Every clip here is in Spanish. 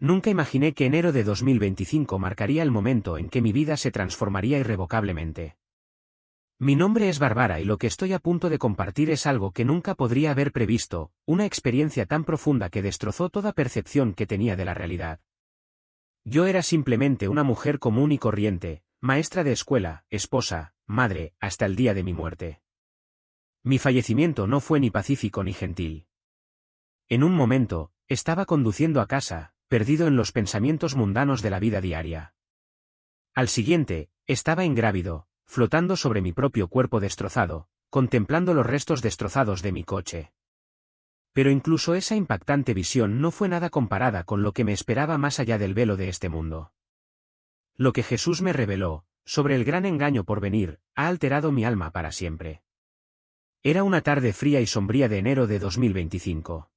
Nunca imaginé que enero de 2025 marcaría el momento en que mi vida se transformaría irrevocablemente. Mi nombre es Bárbara y lo que estoy a punto de compartir es algo que nunca podría haber previsto, una experiencia tan profunda que destrozó toda percepción que tenía de la realidad. Yo era simplemente una mujer común y corriente, maestra de escuela, esposa, madre, hasta el día de mi muerte. Mi fallecimiento no fue ni pacífico ni gentil. En un momento, estaba conduciendo a casa, perdido en los pensamientos mundanos de la vida diaria. Al siguiente, estaba ingrávido, flotando sobre mi propio cuerpo destrozado, contemplando los restos destrozados de mi coche. Pero incluso esa impactante visión no fue nada comparada con lo que me esperaba más allá del velo de este mundo. Lo que Jesús me reveló, sobre el gran engaño por venir, ha alterado mi alma para siempre. Era una tarde fría y sombría de enero de 2025.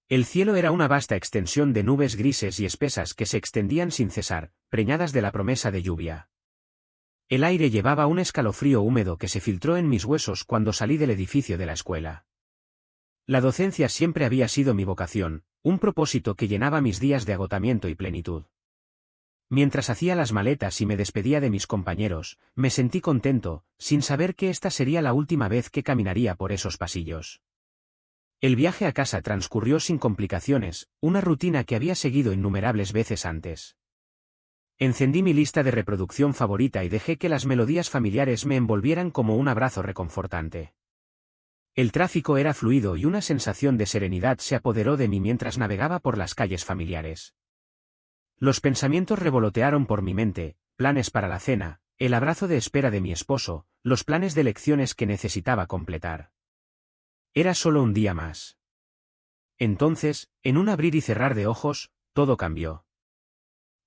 El cielo era una vasta extensión de nubes grises y espesas que se extendían sin cesar, preñadas de la promesa de lluvia. El aire llevaba un escalofrío húmedo que se filtró en mis huesos cuando salí del edificio de la escuela. La docencia siempre había sido mi vocación, un propósito que llenaba mis días de agotamiento y plenitud. Mientras hacía las maletas y me despedía de mis compañeros, me sentí contento, sin saber que esta sería la última vez que caminaría por esos pasillos. El viaje a casa transcurrió sin complicaciones, una rutina que había seguido innumerables veces antes. Encendí mi lista de reproducción favorita y dejé que las melodías familiares me envolvieran como un abrazo reconfortante. El tráfico era fluido y una sensación de serenidad se apoderó de mí mientras navegaba por las calles familiares. Los pensamientos revolotearon por mi mente, planes para la cena, el abrazo de espera de mi esposo, los planes de lecciones que necesitaba completar. Era solo un día más. Entonces, en un abrir y cerrar de ojos, todo cambió.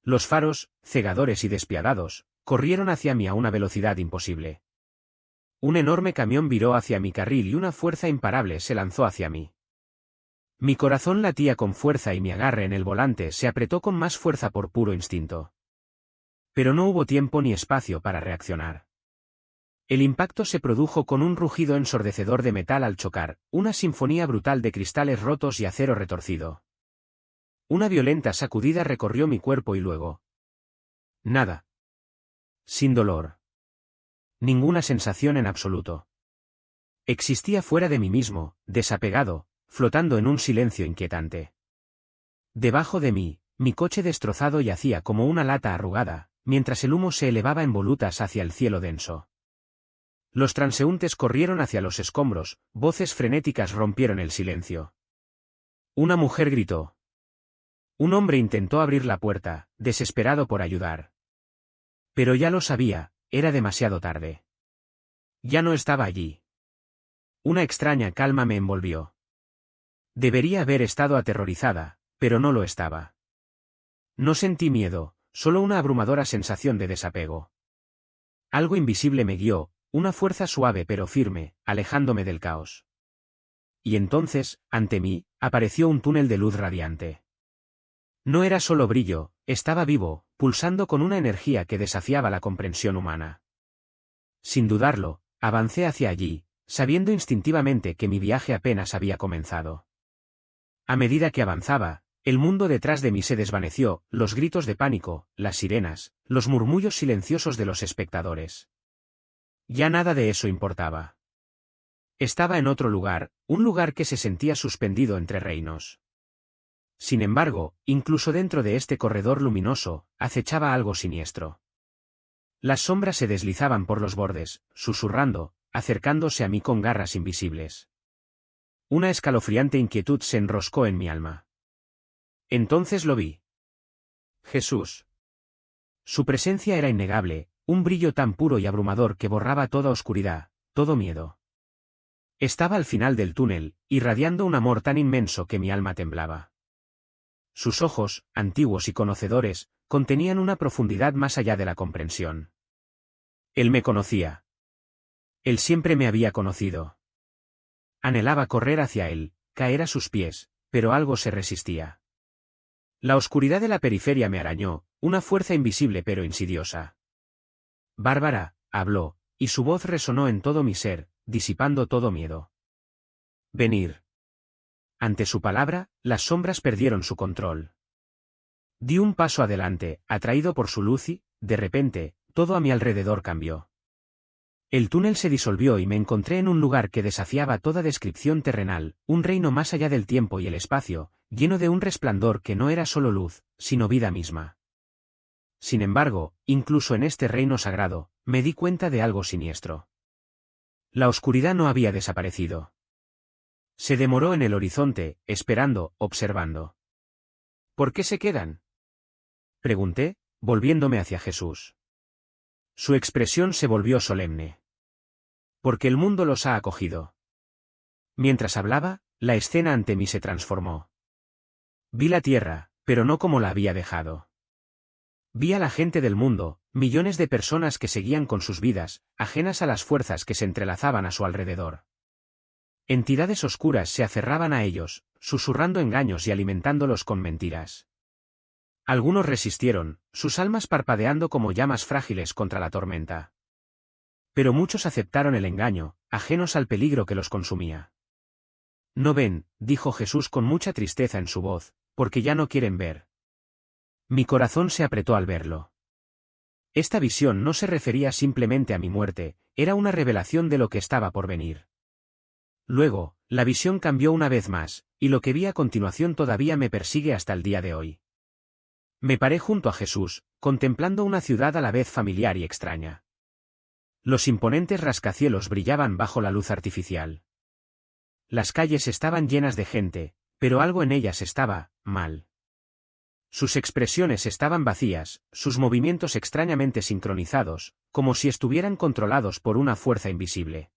Los faros, cegadores y despiadados, corrieron hacia mí a una velocidad imposible. Un enorme camión viró hacia mi carril y una fuerza imparable se lanzó hacia mí. Mi corazón latía con fuerza y mi agarre en el volante se apretó con más fuerza por puro instinto. Pero no hubo tiempo ni espacio para reaccionar. El impacto se produjo con un rugido ensordecedor de metal al chocar, una sinfonía brutal de cristales rotos y acero retorcido. Una violenta sacudida recorrió mi cuerpo y luego... nada. Sin dolor. Ninguna sensación en absoluto. Existía fuera de mí mismo, desapegado, flotando en un silencio inquietante. Debajo de mí, mi coche destrozado yacía como una lata arrugada, mientras el humo se elevaba en volutas hacia el cielo denso. Los transeúntes corrieron hacia los escombros, voces frenéticas rompieron el silencio. Una mujer gritó. Un hombre intentó abrir la puerta, desesperado por ayudar. Pero ya lo sabía, era demasiado tarde. Ya no estaba allí. Una extraña calma me envolvió. Debería haber estado aterrorizada, pero no lo estaba. No sentí miedo, solo una abrumadora sensación de desapego. Algo invisible me guió, una fuerza suave pero firme, alejándome del caos. Y entonces, ante mí, apareció un túnel de luz radiante. No era solo brillo, estaba vivo, pulsando con una energía que desafiaba la comprensión humana. Sin dudarlo, avancé hacia allí, sabiendo instintivamente que mi viaje apenas había comenzado. A medida que avanzaba, el mundo detrás de mí se desvaneció, los gritos de pánico, las sirenas, los murmullos silenciosos de los espectadores. Ya nada de eso importaba. Estaba en otro lugar, un lugar que se sentía suspendido entre reinos. Sin embargo, incluso dentro de este corredor luminoso, acechaba algo siniestro. Las sombras se deslizaban por los bordes, susurrando, acercándose a mí con garras invisibles. Una escalofriante inquietud se enroscó en mi alma. Entonces lo vi. Jesús. Su presencia era innegable, un brillo tan puro y abrumador que borraba toda oscuridad, todo miedo. Estaba al final del túnel, irradiando un amor tan inmenso que mi alma temblaba. Sus ojos, antiguos y conocedores, contenían una profundidad más allá de la comprensión. Él me conocía. Él siempre me había conocido. Anhelaba correr hacia él, caer a sus pies, pero algo se resistía. La oscuridad de la periferia me arañó, una fuerza invisible pero insidiosa. Bárbara, habló, y su voz resonó en todo mi ser, disipando todo miedo. Venir. Ante su palabra, las sombras perdieron su control. Di un paso adelante, atraído por su luz y, de repente, todo a mi alrededor cambió. El túnel se disolvió y me encontré en un lugar que desafiaba toda descripción terrenal, un reino más allá del tiempo y el espacio, lleno de un resplandor que no era solo luz, sino vida misma. Sin embargo, incluso en este reino sagrado, me di cuenta de algo siniestro. La oscuridad no había desaparecido. Se demoró en el horizonte, esperando, observando. ¿Por qué se quedan?, pregunté, volviéndome hacia Jesús. Su expresión se volvió solemne. Porque el mundo los ha acogido. Mientras hablaba, la escena ante mí se transformó. Vi la tierra, pero no como la había dejado. Vi a la gente del mundo, millones de personas que seguían con sus vidas, ajenas a las fuerzas que se entrelazaban a su alrededor. Entidades oscuras se aferraban a ellos, susurrando engaños y alimentándolos con mentiras. Algunos resistieron, sus almas parpadeando como llamas frágiles contra la tormenta. Pero muchos aceptaron el engaño, ajenos al peligro que los consumía. No ven, dijo Jesús con mucha tristeza en su voz, porque ya no quieren ver. Mi corazón se apretó al verlo. Esta visión no se refería simplemente a mi muerte, era una revelación de lo que estaba por venir. Luego, la visión cambió una vez más, y lo que vi a continuación todavía me persigue hasta el día de hoy. Me paré junto a Jesús, contemplando una ciudad a la vez familiar y extraña. Los imponentes rascacielos brillaban bajo la luz artificial. Las calles estaban llenas de gente, pero algo en ellas estaba mal. Sus expresiones estaban vacías, sus movimientos extrañamente sincronizados, como si estuvieran controlados por una fuerza invisible.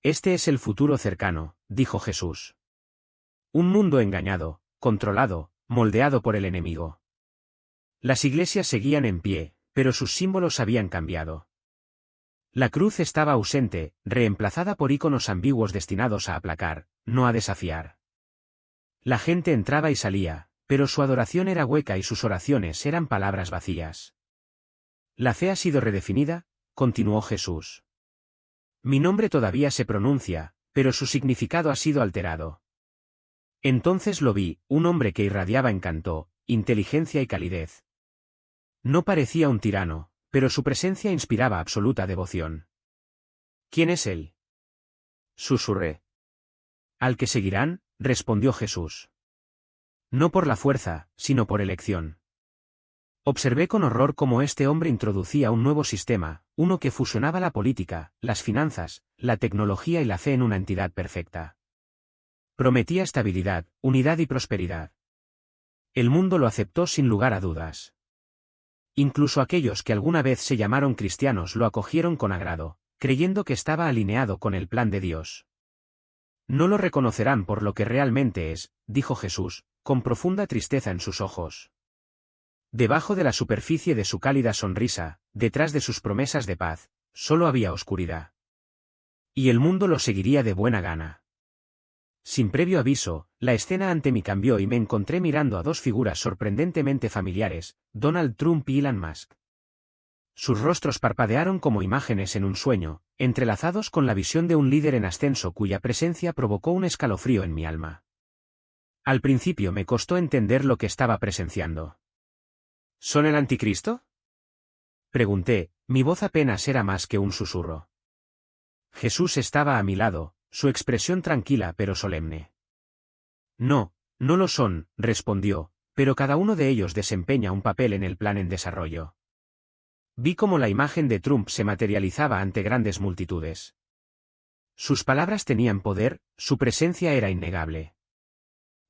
Este es el futuro cercano, dijo Jesús. Un mundo engañado, controlado, moldeado por el enemigo. Las iglesias seguían en pie, pero sus símbolos habían cambiado. La cruz estaba ausente, reemplazada por íconos ambiguos destinados a aplacar, no a desafiar. La gente entraba y salía, pero su adoración era hueca y sus oraciones eran palabras vacías. La fe ha sido redefinida, continuó Jesús. Mi nombre todavía se pronuncia, pero su significado ha sido alterado. Entonces lo vi, un hombre que irradiaba encanto, inteligencia y calidez. No parecía un tirano, pero su presencia inspiraba absoluta devoción. ¿Quién es él?, susurré. Al que seguirán, respondió Jesús. No por la fuerza, sino por elección. Observé con horror cómo este hombre introducía un nuevo sistema, uno que fusionaba la política, las finanzas, la tecnología y la fe en una entidad perfecta. Prometía estabilidad, unidad y prosperidad. El mundo lo aceptó sin lugar a dudas. Incluso aquellos que alguna vez se llamaron cristianos lo acogieron con agrado, creyendo que estaba alineado con el plan de Dios. No lo reconocerán por lo que realmente es, dijo Jesús, con profunda tristeza en sus ojos. Debajo de la superficie de su cálida sonrisa, detrás de sus promesas de paz, solo había oscuridad. Y el mundo lo seguiría de buena gana. Sin previo aviso, la escena ante mí cambió y me encontré mirando a dos figuras sorprendentemente familiares, Donald Trump y Elon Musk. Sus rostros parpadearon como imágenes en un sueño, entrelazados con la visión de un líder en ascenso cuya presencia provocó un escalofrío en mi alma. Al principio me costó entender lo que estaba presenciando. ¿Son el anticristo?, pregunté, mi voz apenas era más que un susurro. Jesús estaba a mi lado, su expresión tranquila pero solemne. No, no lo son, respondió, pero cada uno de ellos desempeña un papel en el plan en desarrollo. Vi cómo la imagen de Trump se materializaba ante grandes multitudes. Sus palabras tenían poder, su presencia era innegable.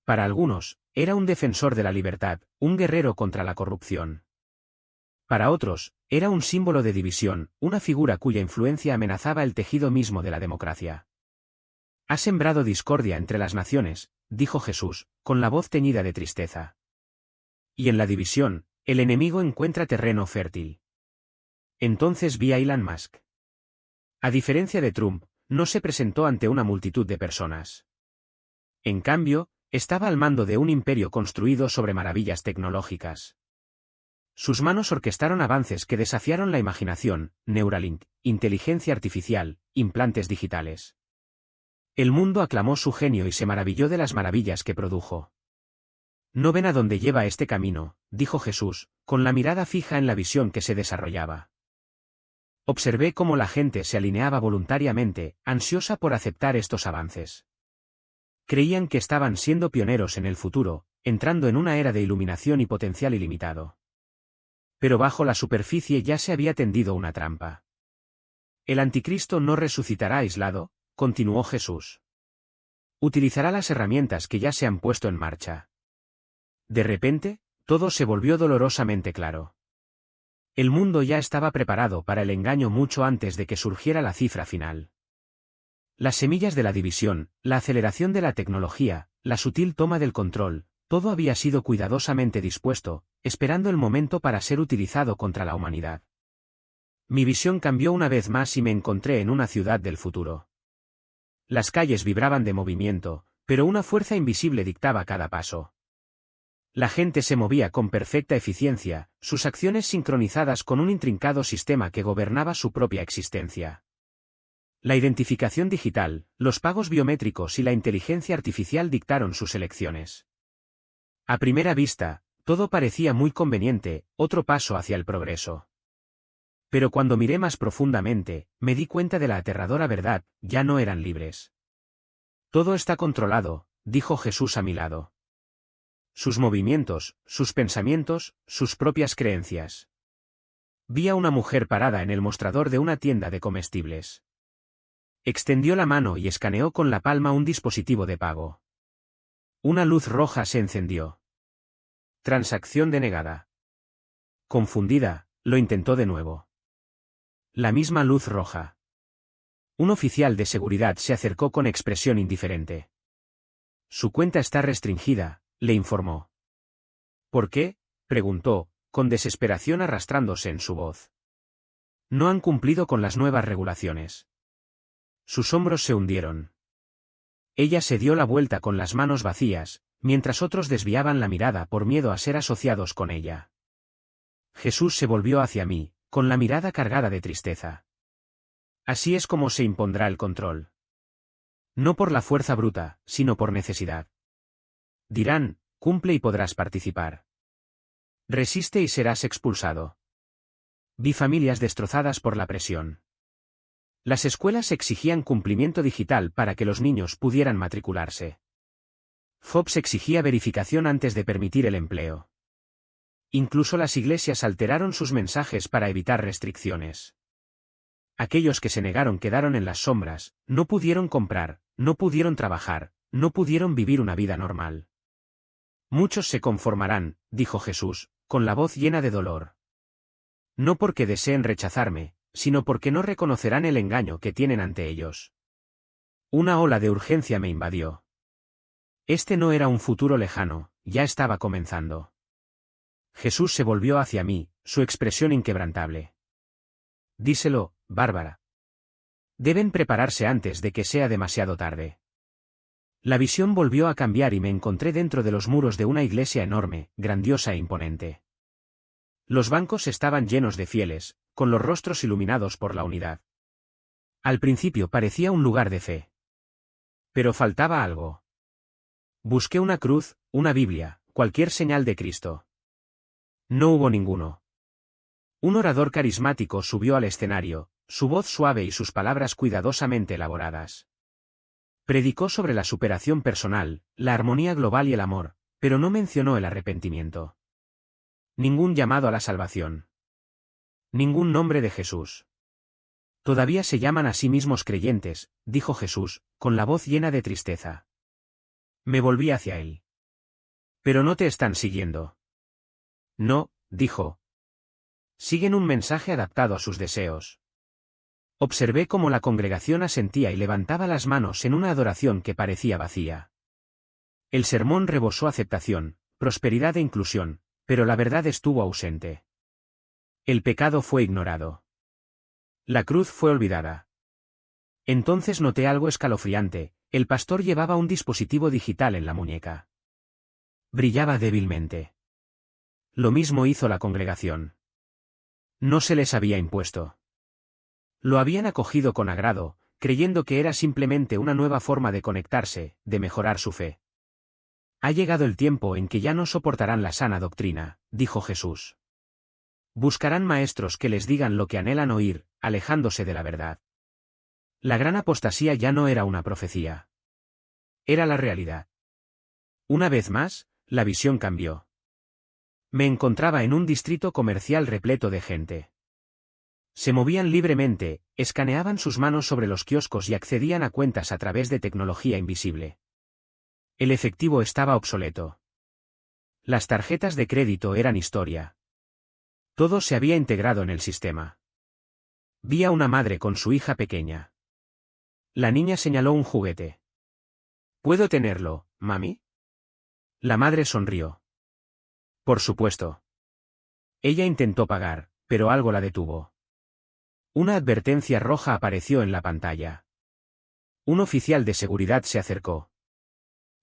Para algunos, era un defensor de la libertad, un guerrero contra la corrupción. Para otros, era un símbolo de división, una figura cuya influencia amenazaba el tejido mismo de la democracia. Ha sembrado discordia entre las naciones, dijo Jesús, con la voz teñida de tristeza. Y en la división, el enemigo encuentra terreno fértil. Entonces vi a Elon Musk. A diferencia de Trump, no se presentó ante una multitud de personas. En cambio, estaba al mando de un imperio construido sobre maravillas tecnológicas. Sus manos orquestaron avances que desafiaron la imaginación, Neuralink, inteligencia artificial, implantes digitales. El mundo aclamó su genio y se maravilló de las maravillas que produjo. ¿No ven a dónde lleva este camino?, dijo Jesús, con la mirada fija en la visión que se desarrollaba. Observé cómo la gente se alineaba voluntariamente, ansiosa por aceptar estos avances. Creían que estaban siendo pioneros en el futuro, entrando en una era de iluminación y potencial ilimitado. Pero bajo la superficie ya se había tendido una trampa. El anticristo no resucitará aislado, continuó Jesús. Utilizará las herramientas que ya se han puesto en marcha. De repente, todo se volvió dolorosamente claro. El mundo ya estaba preparado para el engaño mucho antes de que surgiera la cifra final. Las semillas de la división, la aceleración de la tecnología, la sutil toma del control, todo había sido cuidadosamente dispuesto, esperando el momento para ser utilizado contra la humanidad. Mi visión cambió una vez más y me encontré en una ciudad del futuro. Las calles vibraban de movimiento, pero una fuerza invisible dictaba cada paso. La gente se movía con perfecta eficiencia, sus acciones sincronizadas con un intrincado sistema que gobernaba su propia existencia. La identificación digital, los pagos biométricos y la inteligencia artificial dictaron sus elecciones. A primera vista, todo parecía muy conveniente, otro paso hacia el progreso. Pero cuando miré más profundamente, me di cuenta de la aterradora verdad: ya no eran libres. Todo está controlado, dijo Jesús a mi lado. Sus movimientos, sus pensamientos, sus propias creencias. Vi a una mujer parada en el mostrador de una tienda de comestibles. Extendió la mano y escaneó con la palma un dispositivo de pago. Una luz roja se encendió. Transacción denegada. Confundida, lo intentó de nuevo. La misma luz roja. Un oficial de seguridad se acercó con expresión indiferente. Su cuenta está restringida, le informó. ¿Por qué?, preguntó, con desesperación arrastrándose en su voz. No han cumplido con las nuevas regulaciones. Sus hombros se hundieron. Ella se dio la vuelta con las manos vacías, mientras otros desviaban la mirada por miedo a ser asociados con ella. Jesús se volvió hacia mí, con la mirada cargada de tristeza. Así es como se impondrá el control. No por la fuerza bruta, sino por necesidad. Dirán: cumple y podrás participar. Resiste y serás expulsado. Vi familias destrozadas por la presión. Las escuelas exigían cumplimiento digital para que los niños pudieran matricularse. Forbes exigía verificación antes de permitir el empleo. Incluso las iglesias alteraron sus mensajes para evitar restricciones. Aquellos que se negaron quedaron en las sombras, no pudieron comprar, no pudieron trabajar, no pudieron vivir una vida normal. Muchos se conformarán, dijo Jesús, con la voz llena de dolor. No porque deseen rechazarme, sino porque no reconocerán el engaño que tienen ante ellos. Una ola de urgencia me invadió. Este no era un futuro lejano, ya estaba comenzando. Jesús se volvió hacia mí, su expresión inquebrantable. Díselo, Bárbara. Deben prepararse antes de que sea demasiado tarde. La visión volvió a cambiar y me encontré dentro de los muros de una iglesia enorme, grandiosa e imponente. Los bancos estaban llenos de fieles, con los rostros iluminados por la unidad. Al principio parecía un lugar de fe. Pero faltaba algo. Busqué una cruz, una Biblia, cualquier señal de Cristo. No hubo ninguno. Un orador carismático subió al escenario, su voz suave y sus palabras cuidadosamente elaboradas. Predicó sobre la superación personal, la armonía global y el amor, pero no mencionó el arrepentimiento. Ningún llamado a la salvación. Ningún nombre de Jesús. Todavía se llaman a sí mismos creyentes, dijo Jesús, con la voz llena de tristeza. Me volví hacia él. Pero no te están siguiendo. No, dijo. Siguen un mensaje adaptado a sus deseos. Observé cómo la congregación asentía y levantaba las manos en una adoración que parecía vacía. El sermón rebosó aceptación, prosperidad e inclusión, pero la verdad estuvo ausente. El pecado fue ignorado. La cruz fue olvidada. Entonces noté algo escalofriante: el pastor llevaba un dispositivo digital en la muñeca. Brillaba débilmente. Lo mismo hizo la congregación. No se les había impuesto. Lo habían acogido con agrado, creyendo que era simplemente una nueva forma de conectarse, de mejorar su fe. Ha llegado el tiempo en que ya no soportarán la sana doctrina, dijo Jesús. Buscarán maestros que les digan lo que anhelan oír, alejándose de la verdad. La gran apostasía ya no era una profecía. Era la realidad. Una vez más, la visión cambió. Me encontraba en un distrito comercial repleto de gente. Se movían libremente, escaneaban sus manos sobre los kioscos y accedían a cuentas a través de tecnología invisible. El efectivo estaba obsoleto. Las tarjetas de crédito eran historia. Todo se había integrado en el sistema. Vi a una madre con su hija pequeña. La niña señaló un juguete. ¿Puedo tenerlo, mami? La madre sonrió. Por supuesto. Ella intentó pagar, pero algo la detuvo. Una advertencia roja apareció en la pantalla. Un oficial de seguridad se acercó.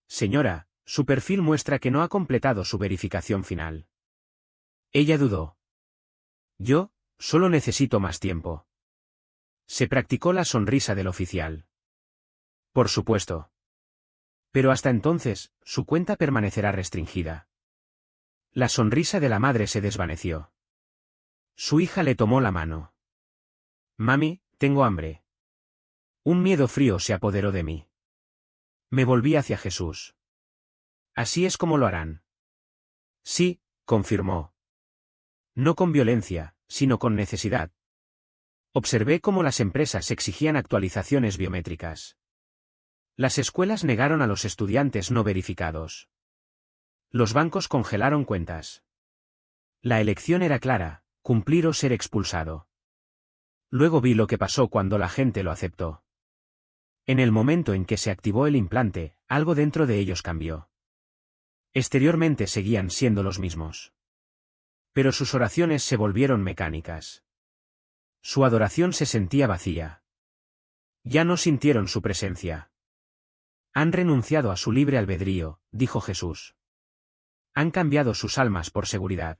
Señora, su perfil muestra que no ha completado su verificación final. Ella dudó. Yo, solo necesito más tiempo. Se practicó la sonrisa del oficial. Por supuesto. Pero hasta entonces, su cuenta permanecerá restringida. La sonrisa de la madre se desvaneció. Su hija le tomó la mano. Mami, tengo hambre. Un miedo frío se apoderó de mí. Me volví hacia Jesús. Así es como lo harán. Sí, confirmó. No con violencia, sino con necesidad. Observé cómo las empresas exigían actualizaciones biométricas. Las escuelas negaron a los estudiantes no verificados. Los bancos congelaron cuentas. La elección era clara, cumplir o ser expulsado. Luego vi lo que pasó cuando la gente lo aceptó. En el momento en que se activó el implante, algo dentro de ellos cambió. Exteriormente seguían siendo los mismos. Pero sus oraciones se volvieron mecánicas. Su adoración se sentía vacía. Ya no sintieron su presencia. Han renunciado a su libre albedrío, dijo Jesús. Han cambiado sus almas por seguridad.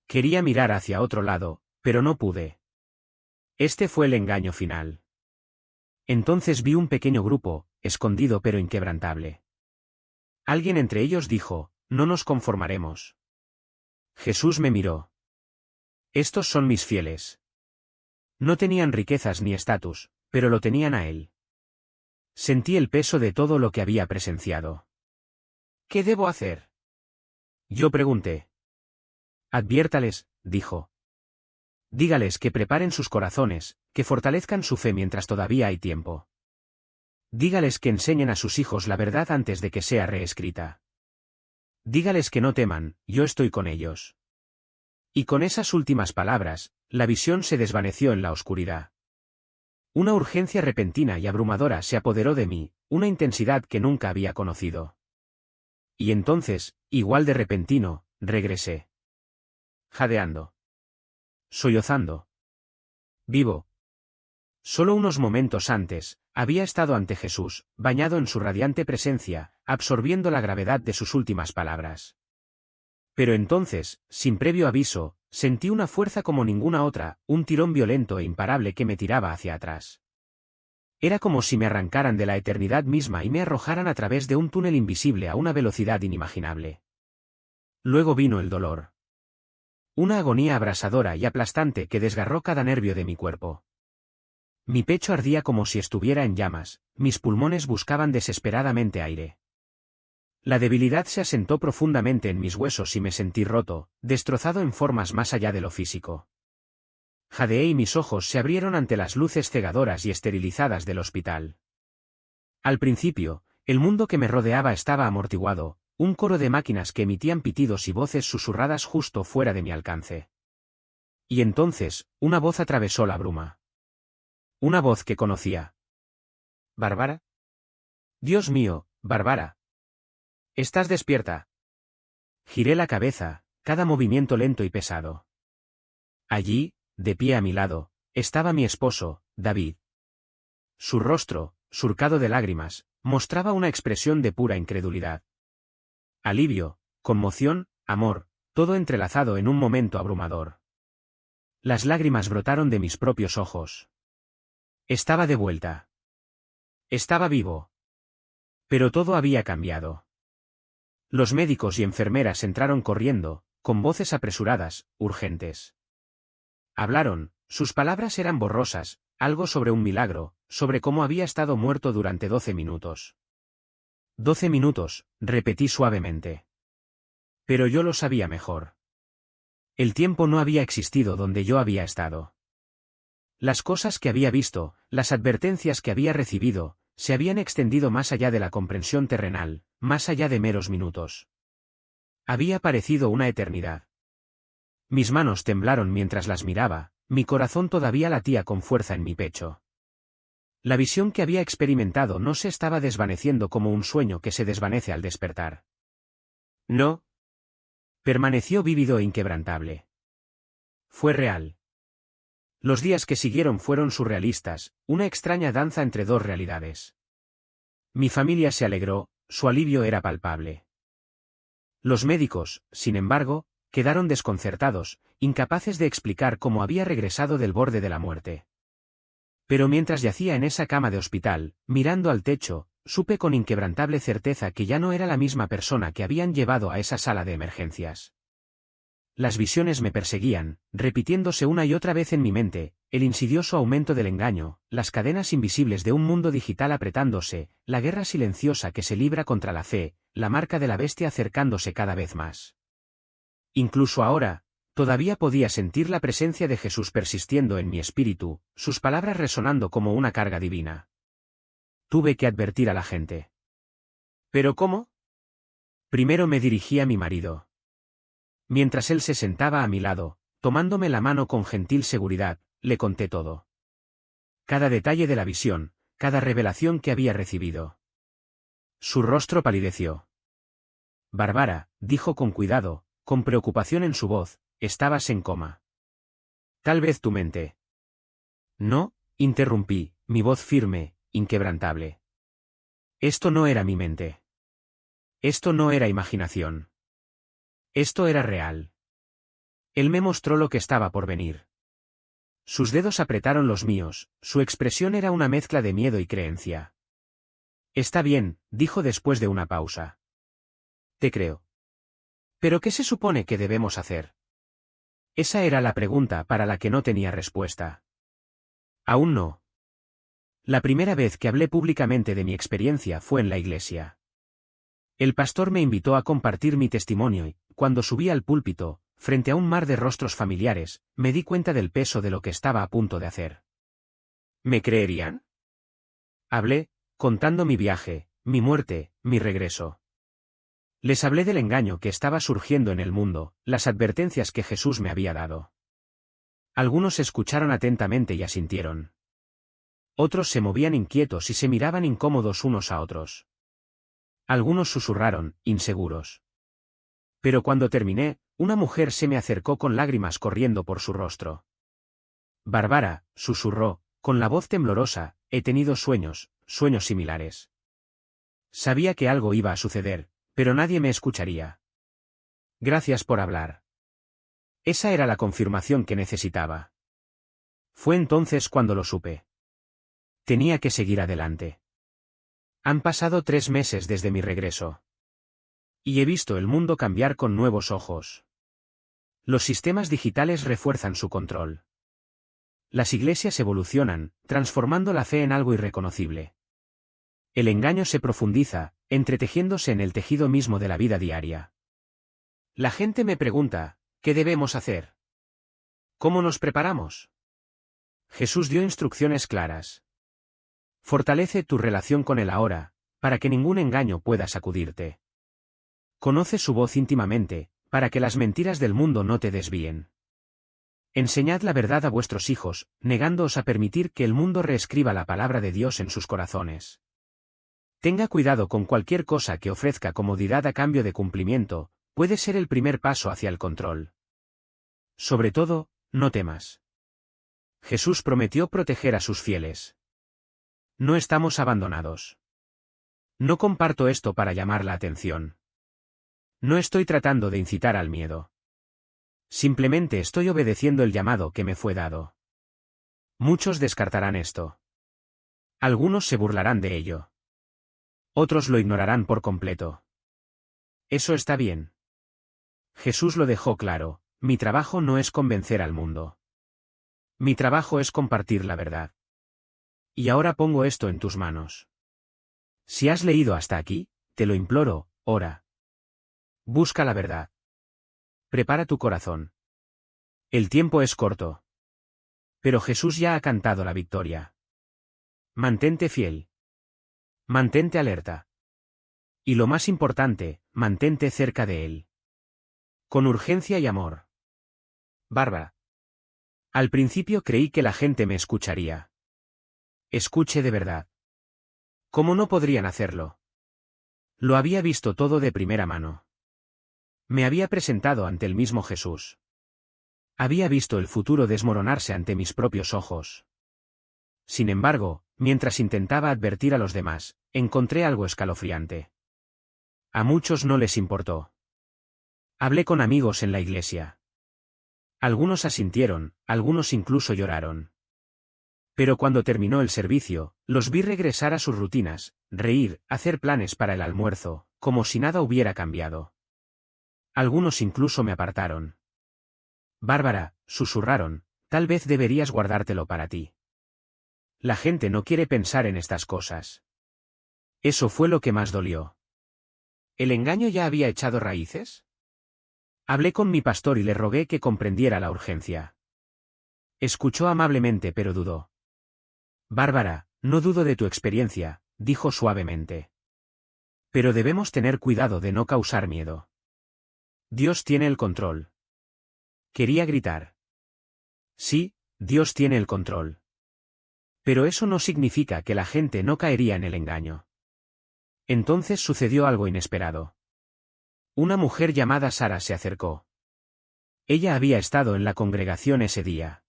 Quería mirar hacia otro lado, pero no pude. Este fue el engaño final. Entonces vi un pequeño grupo, escondido pero inquebrantable. Alguien entre ellos dijo, no nos conformaremos. Jesús me miró. Estos son mis fieles. No tenían riquezas ni estatus, pero lo tenían a él. Sentí el peso de todo lo que había presenciado. ¿Qué debo hacer? Yo pregunté. Adviértales, dijo. Dígales que preparen sus corazones, que fortalezcan su fe mientras todavía hay tiempo. Dígales que enseñen a sus hijos la verdad antes de que sea reescrita. Dígales que no teman, yo estoy con ellos. Y con esas últimas palabras, la visión se desvaneció en la oscuridad. Una urgencia repentina y abrumadora se apoderó de mí, una intensidad que nunca había conocido. Y entonces, igual de repentino, regresé. Jadeando. Sollozando. Vivo. Solo unos momentos antes, había estado ante Jesús, bañado en su radiante presencia, absorbiendo la gravedad de sus últimas palabras. Pero entonces, sin previo aviso, sentí una fuerza como ninguna otra, un tirón violento e imparable que me tiraba hacia atrás. Era como si me arrancaran de la eternidad misma y me arrojaran a través de un túnel invisible a una velocidad inimaginable. Luego vino el dolor. Una agonía abrasadora y aplastante que desgarró cada nervio de mi cuerpo. Mi pecho ardía como si estuviera en llamas, mis pulmones buscaban desesperadamente aire. La debilidad se asentó profundamente en mis huesos y me sentí roto, destrozado en formas más allá de lo físico. Jadeé y mis ojos se abrieron ante las luces cegadoras y esterilizadas del hospital. Al principio, el mundo que me rodeaba estaba amortiguado, un coro de máquinas que emitían pitidos y voces susurradas justo fuera de mi alcance. Y entonces, una voz atravesó la bruma. Una voz que conocía. ¿Bárbara? Dios mío, Bárbara. ¿Estás despierta? Giré la cabeza, cada movimiento lento y pesado. Allí, de pie a mi lado, estaba mi esposo, David. Su rostro, surcado de lágrimas, mostraba una expresión de pura incredulidad. Alivio, conmoción, amor, todo entrelazado en un momento abrumador. Las lágrimas brotaron de mis propios ojos. Estaba de vuelta. Estaba vivo. Pero todo había cambiado. Los médicos y enfermeras entraron corriendo, con voces apresuradas, urgentes. Hablaron, sus palabras eran borrosas, algo sobre un milagro, sobre cómo había estado muerto durante 12 minutos. 12 minutos, repetí suavemente. Pero yo lo sabía mejor. El tiempo no había existido donde yo había estado. Las cosas que había visto, las advertencias que había recibido, se habían extendido más allá de la comprensión terrenal, más allá de meros minutos. Había parecido una eternidad. Mis manos temblaron mientras las miraba, mi corazón todavía latía con fuerza en mi pecho. La visión que había experimentado no se estaba desvaneciendo como un sueño que se desvanece al despertar. No. Permaneció vívido e inquebrantable. Fue real. Los días que siguieron fueron surrealistas, una extraña danza entre dos realidades. Mi familia se alegró, su alivio era palpable. Los médicos, sin embargo, quedaron desconcertados, incapaces de explicar cómo había regresado del borde de la muerte. Pero mientras yacía en esa cama de hospital, mirando al techo, supe con inquebrantable certeza que ya no era la misma persona que habían llevado a esa sala de emergencias. Las visiones me perseguían, repitiéndose una y otra vez en mi mente, el insidioso aumento del engaño, las cadenas invisibles de un mundo digital apretándose, la guerra silenciosa que se libra contra la fe, la marca de la bestia acercándose cada vez más. Incluso ahora, todavía podía sentir la presencia de Jesús persistiendo en mi espíritu, sus palabras resonando como una carga divina. Tuve que advertir a la gente. ¿Pero cómo? Primero me dirigí a mi marido. Mientras él se sentaba a mi lado, tomándome la mano con gentil seguridad, le conté todo. Cada detalle de la visión, cada revelación que había recibido. Su rostro palideció. Bárbara, dijo con cuidado, con preocupación en su voz, estabas en coma. Tal vez tu mente. No, interrumpí, mi voz firme, inquebrantable. Esto no era mi mente. Esto no era imaginación. Esto era real. Él me mostró lo que estaba por venir. Sus dedos apretaron los míos, su expresión era una mezcla de miedo y creencia. Está bien, dijo después de una pausa. Te creo. ¿Pero qué se supone que debemos hacer? Esa era la pregunta para la que no tenía respuesta. Aún no. La primera vez que hablé públicamente de mi experiencia fue en la iglesia. El pastor me invitó a compartir mi testimonio y, cuando subí al púlpito, frente a un mar de rostros familiares, me di cuenta del peso de lo que estaba a punto de hacer. ¿Me creerían? Hablé, contando mi viaje, mi muerte, mi regreso. Les hablé del engaño que estaba surgiendo en el mundo, las advertencias que Jesús me había dado. Algunos escucharon atentamente y asintieron. Otros se movían inquietos y se miraban incómodos unos a otros. Algunos susurraron, inseguros. Pero cuando terminé, una mujer se me acercó con lágrimas corriendo por su rostro. Bárbara, susurró, con la voz temblorosa, he tenido sueños, sueños similares. Sabía que algo iba a suceder, pero nadie me escucharía. Gracias por hablar. Esa era la confirmación que necesitaba. Fue entonces cuando lo supe. Tenía que seguir adelante. Han pasado 3 meses desde mi regreso. Y he visto el mundo cambiar con nuevos ojos. Los sistemas digitales refuerzan su control. Las iglesias evolucionan, transformando la fe en algo irreconocible. El engaño se profundiza, entretejiéndose en el tejido mismo de la vida diaria. La gente me pregunta, ¿qué debemos hacer? ¿Cómo nos preparamos? Jesús dio instrucciones claras. Fortalece tu relación con Él ahora, para que ningún engaño pueda sacudirte. Conoce su voz íntimamente, para que las mentiras del mundo no te desvíen. Enseñad la verdad a vuestros hijos, negándoos a permitir que el mundo reescriba la palabra de Dios en sus corazones. Tenga cuidado con cualquier cosa que ofrezca comodidad a cambio de cumplimiento, puede ser el primer paso hacia el control. Sobre todo, no temas. Jesús prometió proteger a sus fieles. No estamos abandonados. No comparto esto para llamar la atención. No estoy tratando de incitar al miedo. Simplemente estoy obedeciendo el llamado que me fue dado. Muchos descartarán esto. Algunos se burlarán de ello. Otros lo ignorarán por completo. Eso está bien. Jesús lo dejó claro, mi trabajo no es convencer al mundo. Mi trabajo es compartir la verdad. Y ahora pongo esto en tus manos. Si has leído hasta aquí, te lo imploro, ora. Busca la verdad. Prepara tu corazón. El tiempo es corto. Pero Jesús ya ha cantado la victoria. Mantente fiel. Mantente alerta. Y lo más importante, mantente cerca de él. Con urgencia y amor. Bárbara. Al principio creí que la gente me escucharía. Escuche de verdad. ¿Cómo no podrían hacerlo? Lo había visto todo de primera mano. Me había presentado ante el mismo Jesús. Había visto el futuro desmoronarse ante mis propios ojos. Sin embargo, mientras intentaba advertir a los demás, encontré algo escalofriante. A muchos no les importó. Hablé con amigos en la iglesia. Algunos asintieron, algunos incluso lloraron. Pero cuando terminó el servicio, los vi regresar a sus rutinas, reír, hacer planes para el almuerzo, como si nada hubiera cambiado. Algunos incluso me apartaron. Bárbara, susurraron, tal vez deberías guardártelo para ti. La gente no quiere pensar en estas cosas. Eso fue lo que más dolió. ¿El engaño ya había echado raíces? Hablé con mi pastor y le rogué que comprendiera la urgencia. Escuchó amablemente pero dudó. Bárbara, no dudo de tu experiencia, dijo suavemente. Pero debemos tener cuidado de no causar miedo. Dios tiene el control. Quería gritar. Sí, Dios tiene el control. Pero eso no significa que la gente no caería en el engaño. Entonces sucedió algo inesperado. Una mujer llamada Sara se acercó. Ella había estado en la congregación ese día.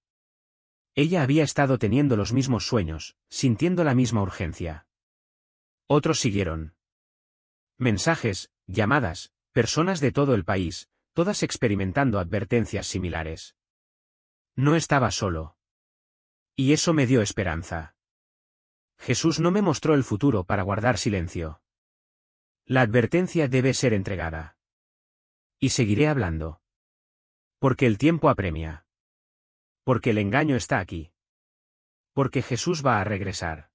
Ella había estado teniendo los mismos sueños, sintiendo la misma urgencia. Otros siguieron. Mensajes, llamadas, personas de todo el país, todas experimentando advertencias similares. No estaba solo. Y eso me dio esperanza. Jesús no me mostró el futuro para guardar silencio. La advertencia debe ser entregada. Y seguiré hablando. Porque el tiempo apremia. Porque el engaño está aquí. Porque Jesús va a regresar.